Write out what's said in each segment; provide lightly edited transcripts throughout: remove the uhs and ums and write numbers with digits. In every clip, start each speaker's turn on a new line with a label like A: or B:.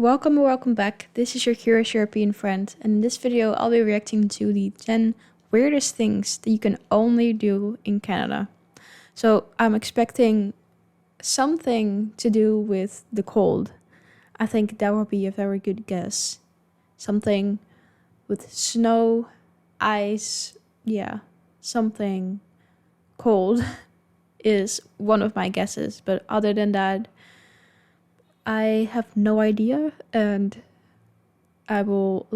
A: welcome or welcome back. This is your curious European friend, and in this video I'll be reacting to the 10 weirdest things that you can only do in Canada. So I'm expecting something to do with the cold. I think that would be a very good guess. Something with snow, ice, yeah, something cold is one of my guesses, but other than that, I have no idea, and I will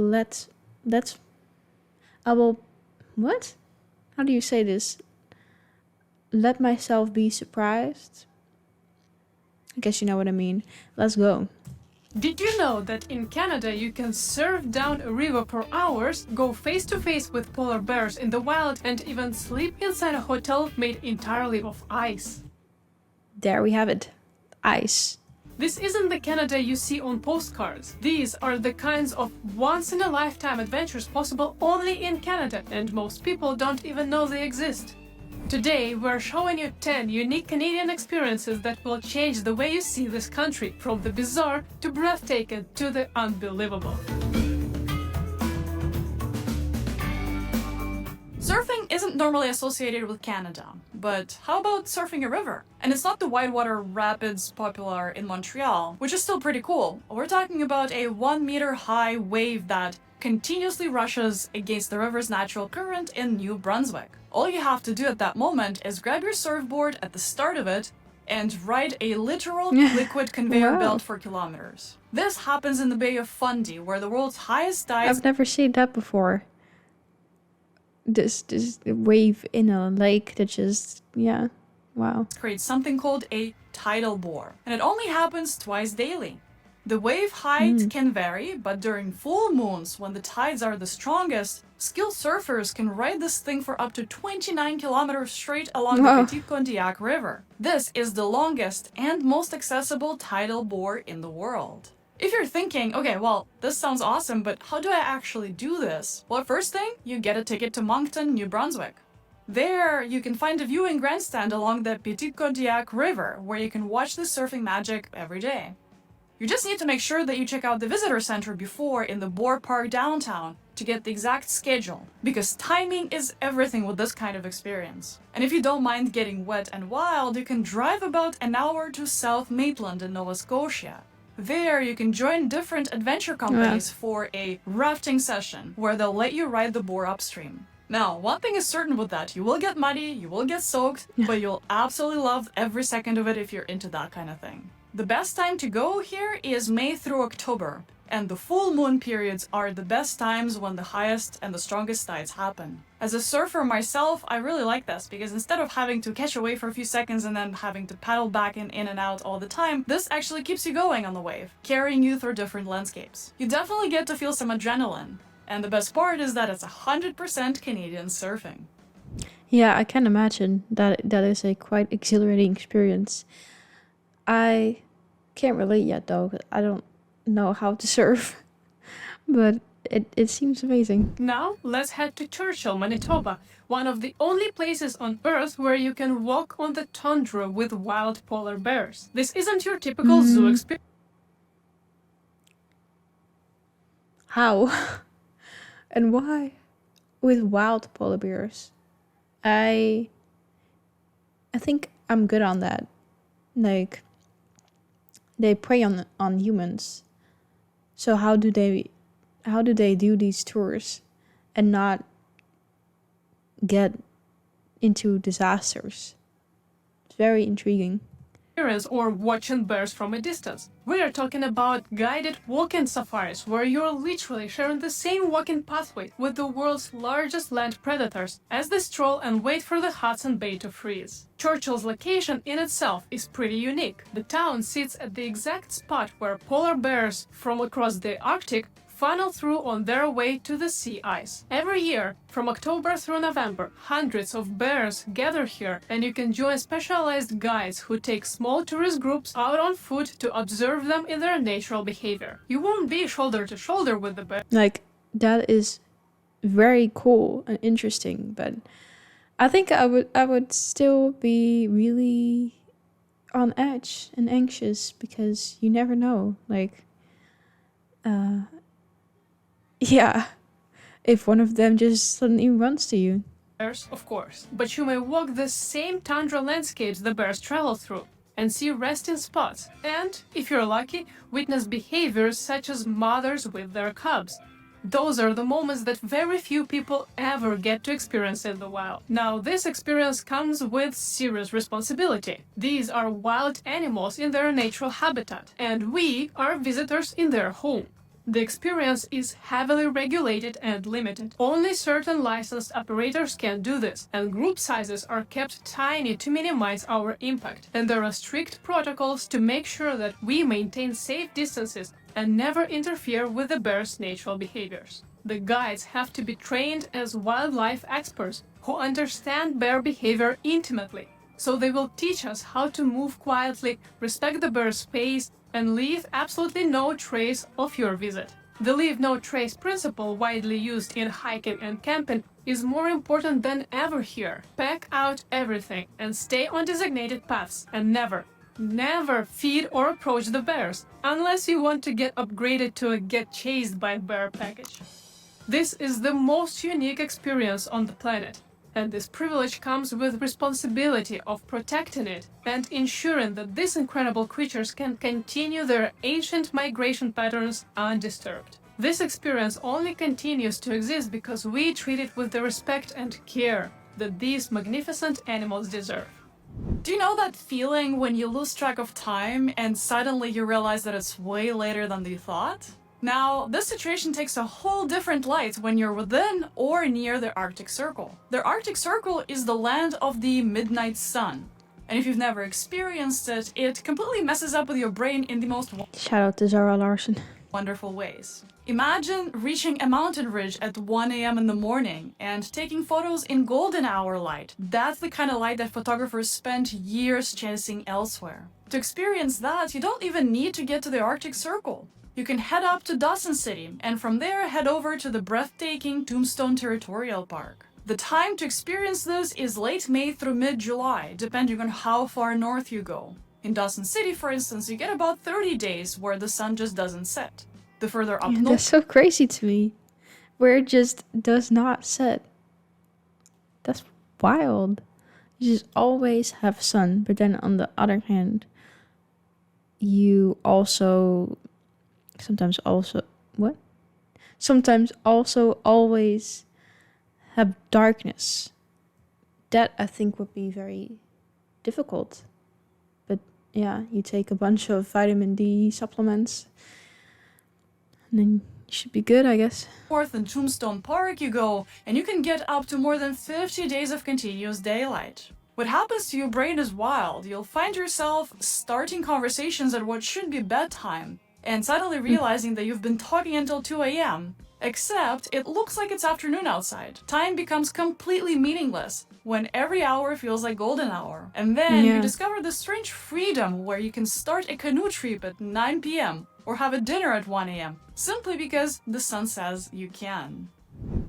A: I will, what? How do you say this? Let myself be surprised? I guess you know what I mean. Let's go.
B: Did you know that in Canada you can surf down a river for hours, go face to face with polar bears in the wild, and even sleep inside a hotel made entirely of ice?
A: There we have it. Ice.
B: This isn't the Canada you see on postcards. These are the kinds of once-in-a-lifetime adventures possible only in Canada, and most people don't even know they exist. Today, we're showing you 10 unique Canadian experiences that will change the way you see this country, from the bizarre to breathtaking to the unbelievable.
C: Surfing isn't normally associated with Canada, but how about surfing a river? And it's not the whitewater rapids popular in Montreal, which is still pretty cool. We're talking about a 1-meter high wave that continuously rushes against the river's natural current in New Brunswick. All you have to do at that moment is grab your surfboard at the start of it and ride a literal liquid conveyor
A: Wow.
C: belt for kilometers. This happens in the Bay of Fundy, where the world's highest tides
A: I've never seen that before. This wave in a lake that just, yeah, wow.
C: creates something called a tidal bore, and it only happens twice daily. The wave height can vary, but during full moons, when the tides are the strongest, skilled surfers can ride this thing for up to 29 kilometers straight along
A: Wow.
C: the Petit Condillac River. This is the longest and most accessible tidal bore in the world. If you're thinking, okay, well, this sounds awesome, but how do I actually do this? Well, first thing, you get a ticket to Moncton, New Brunswick. There, you can find a viewing grandstand along the Petit Condillac River, where you can watch the surfing magic every day. You just need to make sure that you check out the visitor center before in the Boar Park downtown to get the exact schedule, because timing is everything with this kind of experience. And if you don't mind getting wet and wild, you can drive about an hour to South Maitland in Nova Scotia. There, you can join different adventure companies for a rafting session, where they'll let you ride the boar upstream. Now, one thing is certain with that, you will get muddy, you will get soaked, but you'll absolutely love every second of it if you're into that kind of thing. The best time to go here is May through October, and the full moon periods are the best times when the highest and the strongest tides happen. As a surfer myself, I really like this, because instead of having to catch a wave for a few seconds and then having to paddle back in and out all the time, this actually keeps you going on the wave, carrying you through different landscapes. You definitely get to feel some adrenaline, and the best part is that it's 100% Canadian surfing.
A: Yeah, I can imagine that is a quite exhilarating experience. I can't relate yet though, 'cause I don't know how to surf, but it seems amazing.
B: Now, let's head to Churchill, Manitoba, one of the only places on Earth where you can walk on the tundra with wild polar bears. This isn't your typical zoo experience.
A: How? And why? With wild polar bears. I think I'm good on that. Like, they prey on humans. So how do they do these tours and not get into disasters? It's very intriguing.
B: Or watching bears from a distance. We are talking about guided walking safaris, where you're literally sharing the same walking pathway with the world's largest land predators as they stroll and wait for the Hudson Bay to freeze. Churchill's location in itself is pretty unique. The town sits at the exact spot where polar bears from across the Arctic funnel through on their way to the sea ice. Every year, from October through November, hundreds of bears gather here, and you can join specialized guides who take small tourist groups out on foot to observe them in their natural behavior. You won't be shoulder to shoulder with the bear.
A: Like, that is very cool and interesting, but I think I would still be really on edge and anxious, because you never know. Like, Yeah, if one of them just suddenly runs to you.
B: Bears, of course. But you may walk the same tundra landscapes the bears travel through and see resting spots, and, if you're lucky, witness behaviors such as mothers with their cubs. Those are the moments that very few people ever get to experience in the wild. Now, this experience comes with serious responsibility. These are wild animals in their natural habitat, and we are visitors in their home. The experience is heavily regulated and limited. Only certain licensed operators can do this, and group sizes are kept tiny to minimize our impact. And there are strict protocols to make sure that we maintain safe distances and never interfere with the bear's natural behaviors. The guides have to be trained as wildlife experts who understand bear behavior intimately, so they will teach us how to move quietly, respect the bear's space, and leave absolutely no trace of your visit. The leave no trace principle, widely used in hiking and camping, is more important than ever here. Pack out everything and stay on designated paths, and never feed or approach the bears, unless you want to get upgraded to a get chased by bear package. This is the most unique experience on the planet, and this privilege comes with responsibility of protecting it and ensuring that these incredible creatures can continue their ancient migration patterns undisturbed. This experience only continues to exist because we treat it with the respect and care that these magnificent animals deserve.
C: Do you know that feeling when you lose track of time and suddenly you realize that it's way later than you thought? Now, this situation takes a whole different light when you're within or near the Arctic Circle. The Arctic Circle is the land of the midnight sun. And if you've never experienced it, it completely messes up with your brain in the most
A: Shout out to Zara Larson.
C: wonderful ways. Imagine reaching a mountain ridge at 1 a.m. in the morning and taking photos in golden hour light. That's the kind of light that photographers spend years chasing elsewhere. To experience that, you don't even need to get to the Arctic Circle. You can head up to Dawson City and from there head over to the breathtaking Tombstone Territorial Park. The time to experience this is late May through mid-July, depending on how far north you go. In Dawson City, for instance, you get about 30 days where the sun just doesn't set. The further up
A: Yeah,
C: north,
A: that's so crazy to me. Where it just does not set. That's wild. You just always have sun, but then on the other hand, you also sometimes also always have darkness. That I think would be very difficult. But yeah, you take a bunch of vitamin D supplements and then you should be good, I guess.
C: north in Tombstone Park you go, and you can get up to more than 50 days of continuous daylight. What happens to your brain is wild. You'll find yourself starting conversations at what should be bedtime, and suddenly realizing that you've been talking until 2 a.m. Except it looks like it's afternoon outside. Time becomes completely meaningless when every hour feels like golden hour. And then you
A: Yeah.
C: discover the strange freedom where you can start a canoe trip at 9 p.m. or have a dinner at 1 a.m. simply because the sun says you can.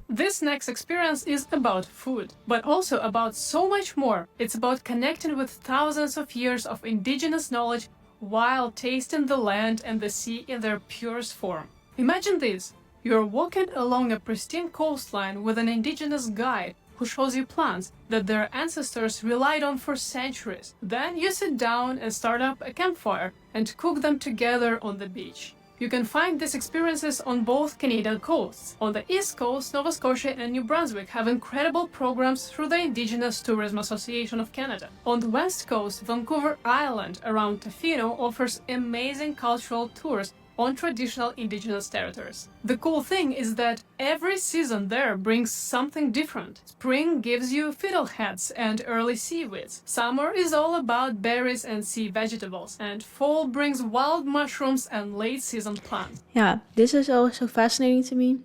B: This next experience is about food, but also about so much more. It's about connecting with thousands of years of indigenous knowledge while tasting the land and the sea in their purest form. Imagine this. You're walking along a pristine coastline with an indigenous guide who shows you plants that their ancestors relied on for centuries. Then you sit down and start up a campfire and cook them together on the beach. You can find these experiences on both Canadian coasts. On the East Coast, Nova Scotia and New Brunswick have incredible programs through the Indigenous Tourism Association of Canada. On the West Coast, Vancouver Island around Tofino offers amazing cultural tours on traditional Indigenous territories. The cool thing is that every season there brings something different. Spring gives you fiddleheads and early seaweeds. Summer is all about berries and sea vegetables. And fall brings wild mushrooms and late-season plants.
A: Yeah, this is also fascinating to me.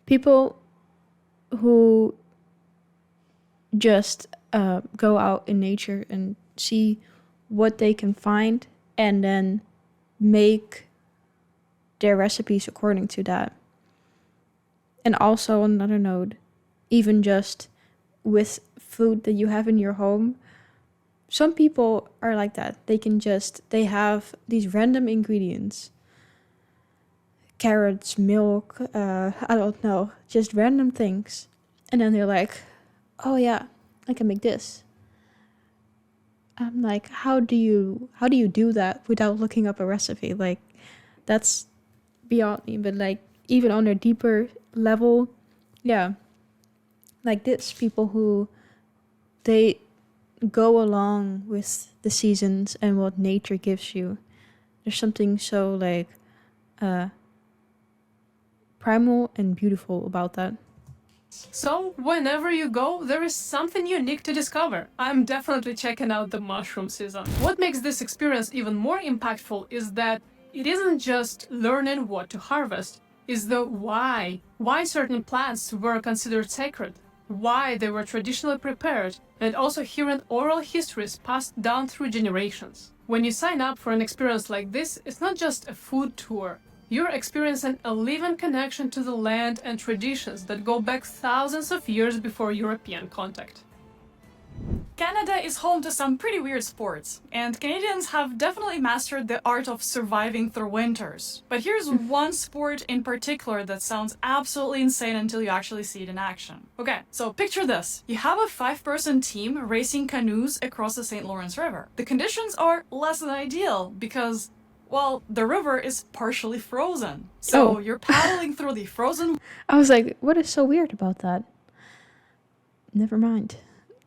A: People who just go out in nature and see what they can find and then make their recipes according to that. And also on another note, even just with food that you have in your home, some people are like that. They have these random ingredients carrots, milk, I don't know, just random things. And then they're like, oh yeah, I can make this. I'm like, how do you do that without looking up a recipe? Like, that's beyond me. But like, even on a deeper level, yeah, like this, people who they go along with the seasons and what nature gives you. There's something so like primal and beautiful about that.
B: So, whenever you go, there is something unique to discover. I'm definitely checking out the mushroom season. What makes this experience even more impactful is that it isn't just learning what to harvest, it's the why. Why certain plants were considered sacred, why they were traditionally prepared, and also hearing oral histories passed down through generations. When you sign up for an experience like this, it's not just a food tour. You're experiencing a living connection to the land and traditions that go back thousands of years before European contact.
C: Canada is home to some pretty weird sports, and Canadians have definitely mastered the art of surviving through winters. But here's one sport in particular that sounds absolutely insane until you actually see it in action. Okay, so picture this. You have a 5-person team racing canoes across the St. Lawrence River. The conditions are less than ideal because, well, the river is partially frozen. So you're paddling through the frozen
A: I was like, what is so weird about that? Never mind.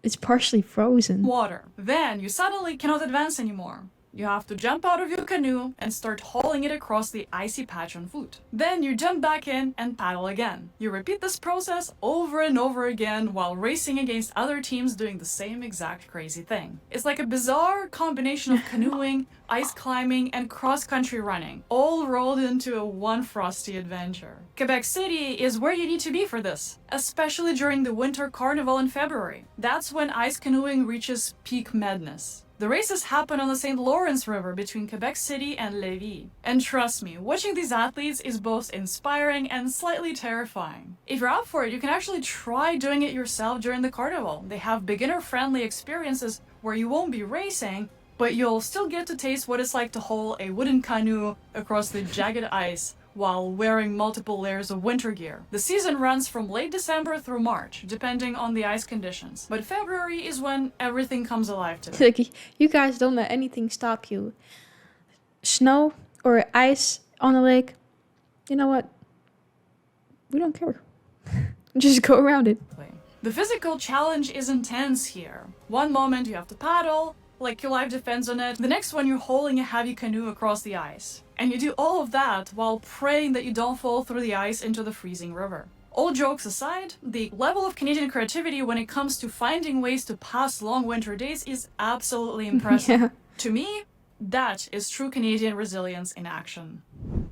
A: It's partially frozen.
C: water. Then you suddenly cannot advance anymore. You have to jump out of your canoe and start hauling it across the icy patch on foot. Then you jump back in and paddle again. You repeat this process over and over again while racing against other teams doing the same exact crazy thing. It's like a bizarre combination of canoeing, ice climbing, and cross-country running, all rolled into a one frosty adventure. Quebec City is where you need to be for this, especially during the Winter Carnival in February. That's when ice canoeing reaches peak madness. The races happen on the St. Lawrence River between Quebec City and Lévis. And trust me, watching these athletes is both inspiring and slightly terrifying. If you're up for it, you can actually try doing it yourself during the carnival. They have beginner-friendly experiences where you won't be racing, but you'll still get to taste what it's like to haul a wooden canoe across the jagged ice while wearing multiple layers of winter gear. The season runs from late December through March, depending on the ice conditions. But February is when everything comes alive to me.
A: Like, you guys don't let anything stop you. Snow or ice on the lake, you know what? We don't care. Just go around it.
C: The physical challenge is intense here. One moment you have to paddle, like your life depends on it. The next one you're hauling a heavy canoe across the ice. And you do all of that while praying that you don't fall through the ice into the freezing river. All jokes aside, the level of Canadian creativity when it comes to finding ways to pass long winter days is absolutely impressive.
A: Yeah.
C: To me, that is true Canadian resilience in action.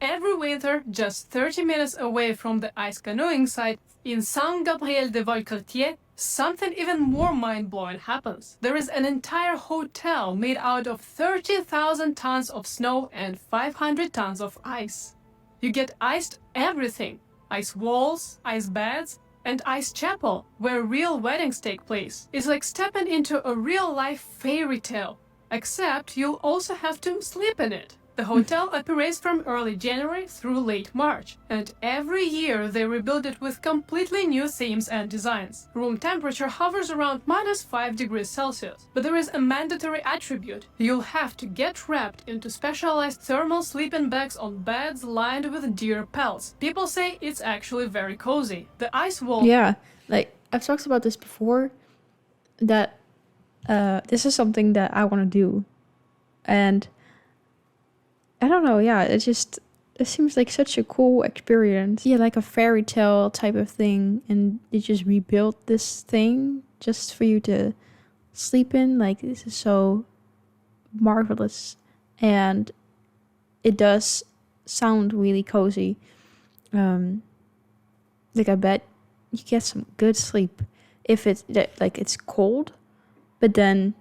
B: Every winter, just 30 minutes away from the ice canoeing site in Saint-Gabriel-de-Valcartier, something even more mind-blowing happens. There is an entire hotel made out of 30,000 tons of snow and 500 tons of ice. You get iced everything: ice walls, ice beds, and ice chapel, where real weddings take place. It's like stepping into a real-life fairy tale, except you'll also have to sleep in it. The hotel operates from early January through late March, and every year they rebuild it with completely new themes and designs. Room temperature hovers around -5 degrees Celsius, but there is a mandatory attribute. You'll have to get wrapped into specialized thermal sleeping bags on beds lined with deer pelts. People say it's actually very cozy. The ice wall...
A: Yeah, like I've talked about this before, that this is something that I want to do. And I don't know, yeah, it seems like such a cool experience. Yeah, like a fairy tale type of thing, and they just rebuilt this thing just for you to sleep in. Like, this is so marvelous, and it does sound really cozy. Like, I bet you get some good sleep if it's like it's cold, but then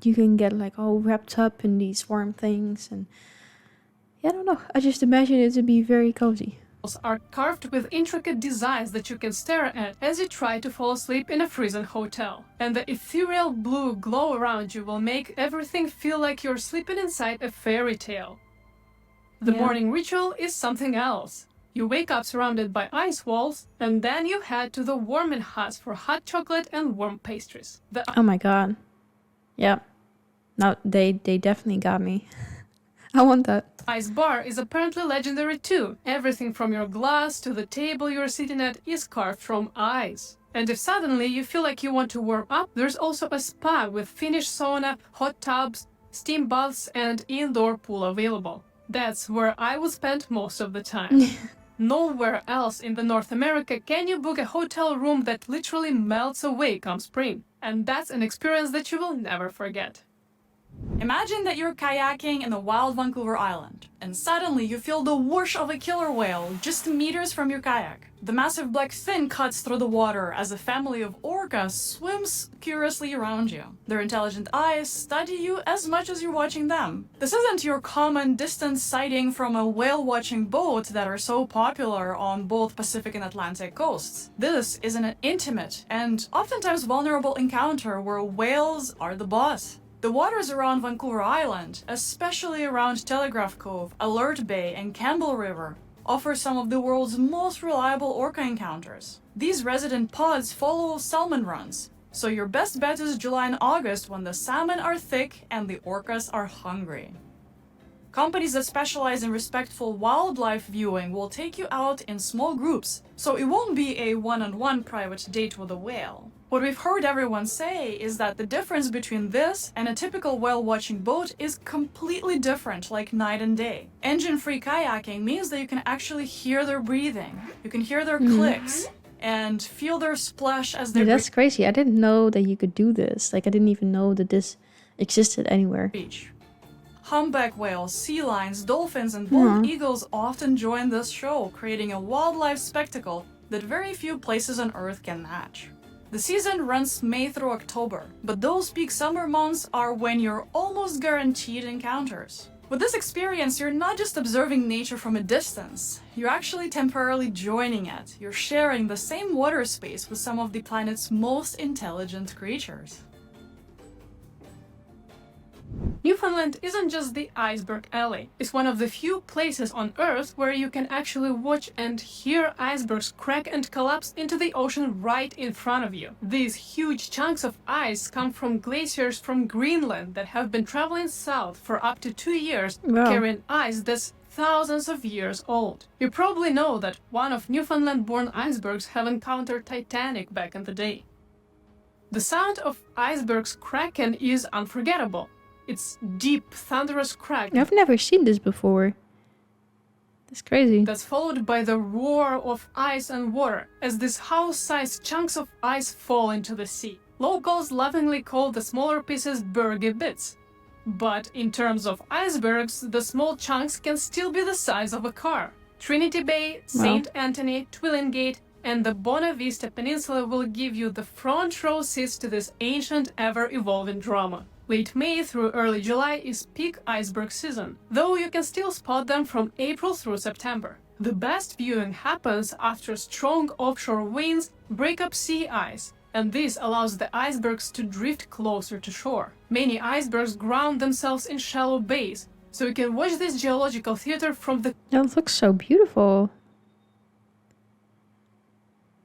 A: you can get like all wrapped up in these warm things. And I don't know. I just imagine it to be very cozy.
B: Are carved with intricate designs that you can stare at as you try to fall asleep in a freezing hotel. And the ethereal blue glow around you will make everything feel like you're sleeping inside a fairy tale. The
A: Yeah.
B: morning ritual is something else. You wake up surrounded by ice walls, and then you head to the warming huts for hot chocolate and warm pastries. The
A: Oh my god. Yeah. No, they definitely got me. I want that.
B: ice bar is apparently legendary too. Everything from your glass to the table you're sitting at is carved from ice. And if suddenly you feel like you want to warm up, there's also a spa with Finnish sauna, hot tubs, steam baths, and indoor pool available. That's where I would spend most of the time. Nowhere else in the North America can you book a hotel room that literally melts away come spring. And that's an experience that you will never forget.
C: Imagine that you're kayaking in the wild Vancouver Island, and suddenly you feel the whoosh of a killer whale just meters from your kayak. The massive black fin cuts through the water as a family of orcas swims curiously around you. Their intelligent eyes study you as much as you're watching them. This isn't your common distance sighting from a whale-watching boat that are so popular on both Pacific and Atlantic coasts. This is an intimate and oftentimes vulnerable encounter where whales are the boss. The waters around Vancouver Island, especially around Telegraph Cove, Alert Bay, and Campbell River, offer some of the world's most reliable orca encounters. These resident pods follow salmon runs, so your best bet is July and August when the salmon are thick and the orcas are hungry. Companies that specialize in respectful wildlife viewing will take you out in small groups, so it won't be a one-on-one private date with a whale. What we've heard everyone say is that the difference between this and a typical whale-watching boat is completely different, like night and day. Engine-free kayaking means that you can actually hear their breathing, you can hear their clicks, and feel their splash as they
A: Yeah, that's crazy. I didn't know that you could do this. Like, I didn't even know that this existed anywhere.
C: beach. Humpback whales, sea lions, dolphins, and bald eagles often join this show, creating a wildlife spectacle that very few places on Earth can match. The season runs May through October, but those peak summer months are when you're almost guaranteed encounters. With this experience, you're not just observing nature from a distance, you're actually temporarily joining it. You're sharing the same water space with some of the planet's most intelligent creatures.
B: Newfoundland isn't just the iceberg alley. It's one of the few places on Earth where you can actually watch and hear icebergs crack and collapse into the ocean right in front of you. These huge chunks of ice come from glaciers from Greenland that have been traveling south for up to 2 years,
A: Wow.
B: carrying ice that's thousands of years old. You probably know that one of Newfoundland-born icebergs have encountered Titanic back in the day. The sound of icebergs cracking is unforgettable. It's deep, thunderous crack
A: I've never seen this before. That's crazy.
B: that's followed by the roar of ice and water as these house-sized chunks of ice fall into the sea. Locals lovingly call the smaller pieces bergy bits. But in terms of icebergs, the small chunks can still be the size of a car. Trinity Bay, St. Anthony, Twillingate, and the Bona Vista Peninsula will give you the front row seats to this ancient, ever-evolving drama. Late May through early July is peak iceberg season, though you can still spot them from April through September. The best viewing happens after strong offshore winds break up sea ice, and this allows the icebergs to drift closer to shore. Many icebergs ground themselves in shallow bays, so you can watch this geological theater from the
A: That looks so beautiful.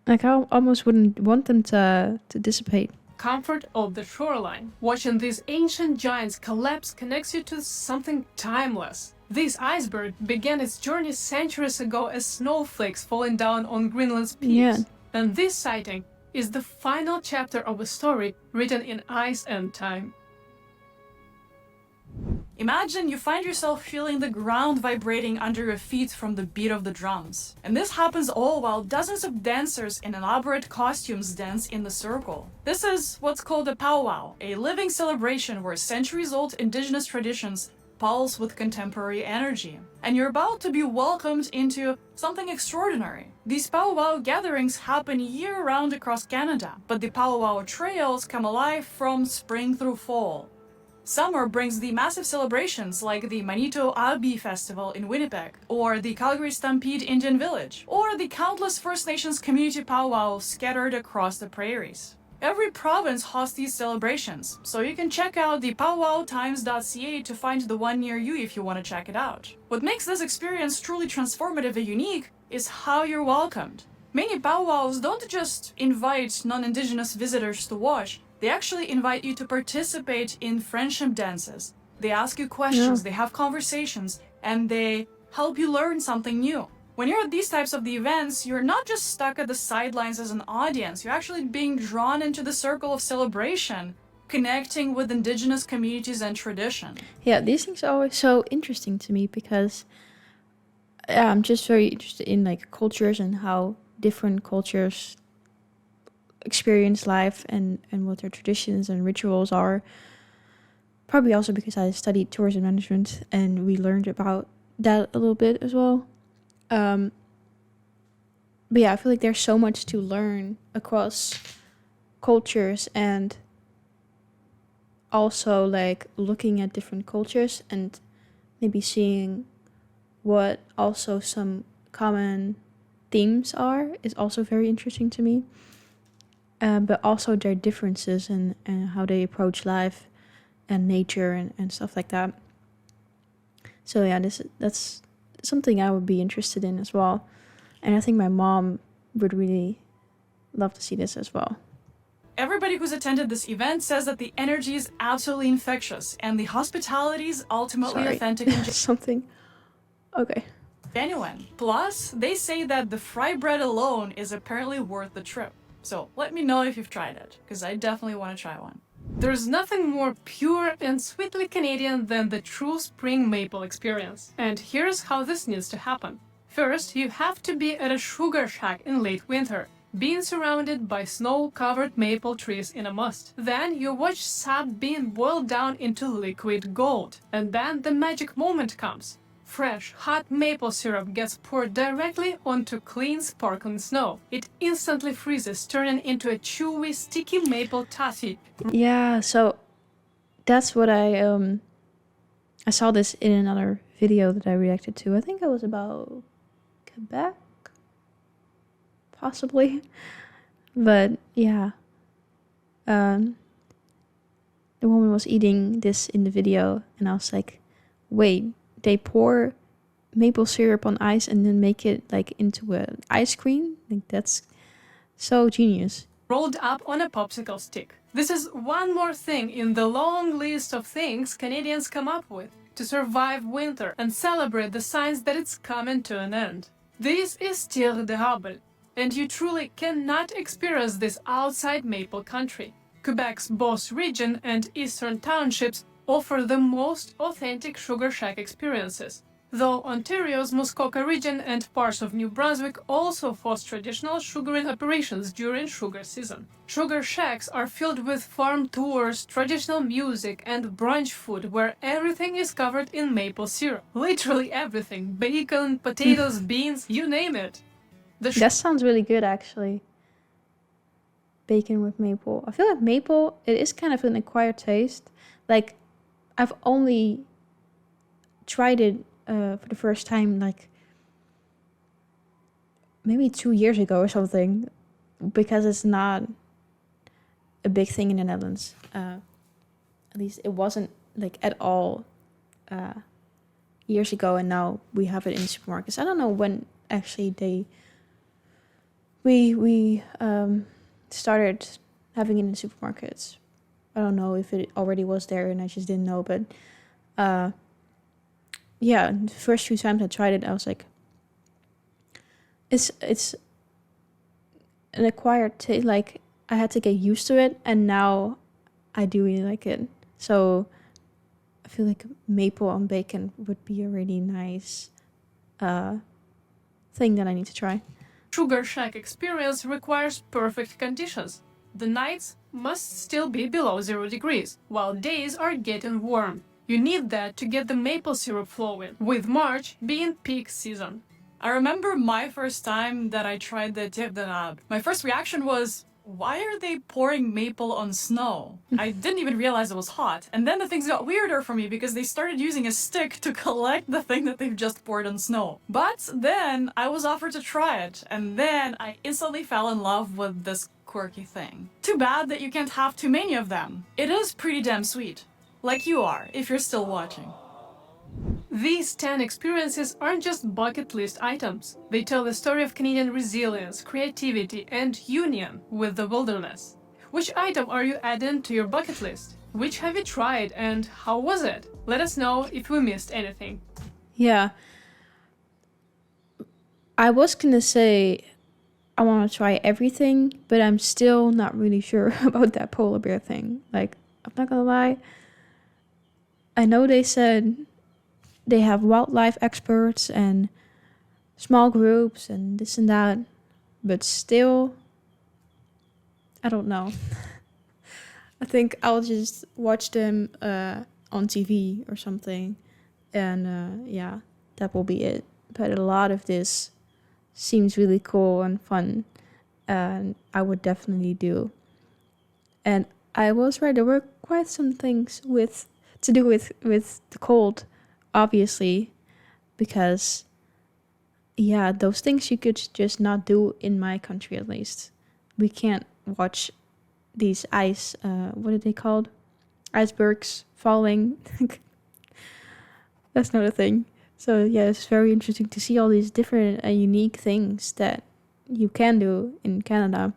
A: Like, I almost wouldn't want them to dissipate.
B: comfort of the shoreline. Watching these ancient giants collapse connects you to something timeless. This iceberg began its journey centuries ago as snowflakes falling down on Greenland's peaks.
A: Yeah.
B: And this sighting is the final chapter of a story written in ice and time.
C: Imagine you find yourself feeling the ground vibrating under your feet from the beat of the drums. And this happens all while dozens of dancers in elaborate costumes dance in the circle. This is what's called a powwow, a living celebration where centuries-old indigenous traditions pulse with contemporary energy. And you're about to be welcomed into something extraordinary. These powwow gatherings happen year-round across Canada, but the powwow trails come alive from spring through fall. Summer brings the massive celebrations like the Manito Abi Festival in Winnipeg, or the Calgary Stampede Indian Village, or the countless First Nations community powwows scattered across the prairies. Every province hosts these celebrations, so you can check out the powwowtimes.ca to find the one near you if you want to check it out. What makes this experience truly transformative and unique is how you're welcomed. Many powwows don't just invite non-indigenous visitors to watch, they actually invite you to participate in friendship dances. They ask you questions, they have conversations, and they help you learn something new. When you're at these types of the events, you're not just stuck at the sidelines as an audience, you're actually being drawn into the circle of celebration, connecting with indigenous communities and tradition.
A: Yeah, these things are always so interesting to me because I'm just very interested in like cultures and how different cultures experience life and what their traditions and rituals are. Probably also because I studied tourism management and we learned about that a little bit as well. But yeah, I feel like there's so much to learn across cultures and also like looking at different cultures and maybe seeing what also some common themes are is also very interesting to me. But also their differences and how they approach life and nature and stuff like that. So yeah, that's something I would be interested in as well. And I think my mom would really love to see this as well.
C: Everybody who's attended this event says that the energy is absolutely infectious and the hospitality is ultimately authentic and
A: Something. Okay.
C: genuine. Plus, they say that the fry bread alone is apparently worth the trip. So let me know if you've tried it, because I definitely want to try one.
B: There's nothing more pure and sweetly Canadian than the true spring maple experience. And here's how this needs to happen. First, you have to be at a sugar shack in late winter, being surrounded by snow-covered maple trees in a must. Then you watch sap being boiled down into liquid gold. And then the magic moment comes. Fresh, hot maple syrup gets poured directly onto clean, sparkling snow. It instantly freezes, turning into a chewy, sticky maple taffy.
A: Yeah, so that's what I saw this in another video that I reacted to. I think it was about Quebec, possibly. But yeah, the woman was eating this in the video, and I was like, wait, they pour maple syrup on ice and then make it like into an ice cream? Like that's so genius.
B: Rolled up on a popsicle stick. This is one more thing in the long list of things Canadians come up with to survive winter and celebrate the signs that it's coming to an end. This is Terre d'Érable, and you truly cannot experience this outside maple country. Quebec's Beauce region and eastern townships offer the most authentic sugar shack experiences, though Ontario's Muskoka region and parts of New Brunswick also host traditional sugaring operations during sugar season. Sugar shacks are filled with farm tours, traditional music, and brunch food where everything is covered in maple syrup. Literally everything. Bacon, potatoes, beans, you name it.
A: That sounds really good, actually. Bacon with maple. I feel like maple, it is kind of an acquired taste. Like, I've only tried it for the first time, like, maybe 2 years ago or something, because it's not a big thing in the Netherlands. At least it wasn't, like, at all years ago, and now we have it in supermarkets. I don't know when actually we started having it in supermarkets. I don't know if it already was there and I just didn't know, but yeah, the first few times I tried it, I was like, it's an acquired taste. Like, I had to get used to it, and now I do really like it. So I feel like maple on bacon would be a really nice thing that I need to try.
B: Sugar shack experience requires perfect conditions. The nights must still be below 0 degrees, while days are getting warm. You need that to get the maple syrup flowing, with March being peak season.
C: I remember my first time that I tried the Terre d'Érable. My first reaction was, why are they pouring maple on snow? I didn't even realize it was hot. And then the things got weirder for me because they started using a stick to collect the thing that they've just poured on snow. But then I was offered to try it, and then I instantly fell in love with this quirky thing. Too bad that you can't have too many of them. It is pretty damn sweet. Like you are, if you're still watching.
B: These 10 experiences aren't just bucket list items. They tell the story of Canadian resilience, creativity, and union with the wilderness. Which item are you adding to your bucket list? Which have you tried and how was it? Let us know if we missed anything.
A: Yeah. I was gonna say I want to try everything, but I'm still not really sure about that polar bear thing. Like, I'm not gonna lie. I know they said they have wildlife experts and small groups and this and that, but still, I don't know. I think I'll just watch them on TV or something, and yeah, that will be it. But a lot of this seems really cool and fun, and I would definitely do. And I was right, there were quite some things to do with the cold, obviously, because yeah, those things you could just not do in my country. At least we can't watch these what are they called, icebergs falling. That's not a thing. So yeah, it's very interesting to see all these different and unique things that you can do in Canada.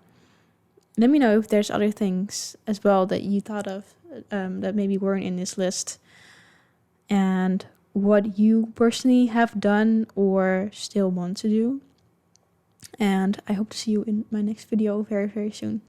A: Let me know if there's other things as well that you thought of that maybe weren't in this list, and what you personally have done or still want to do. And I hope to see you in my next video very, very soon.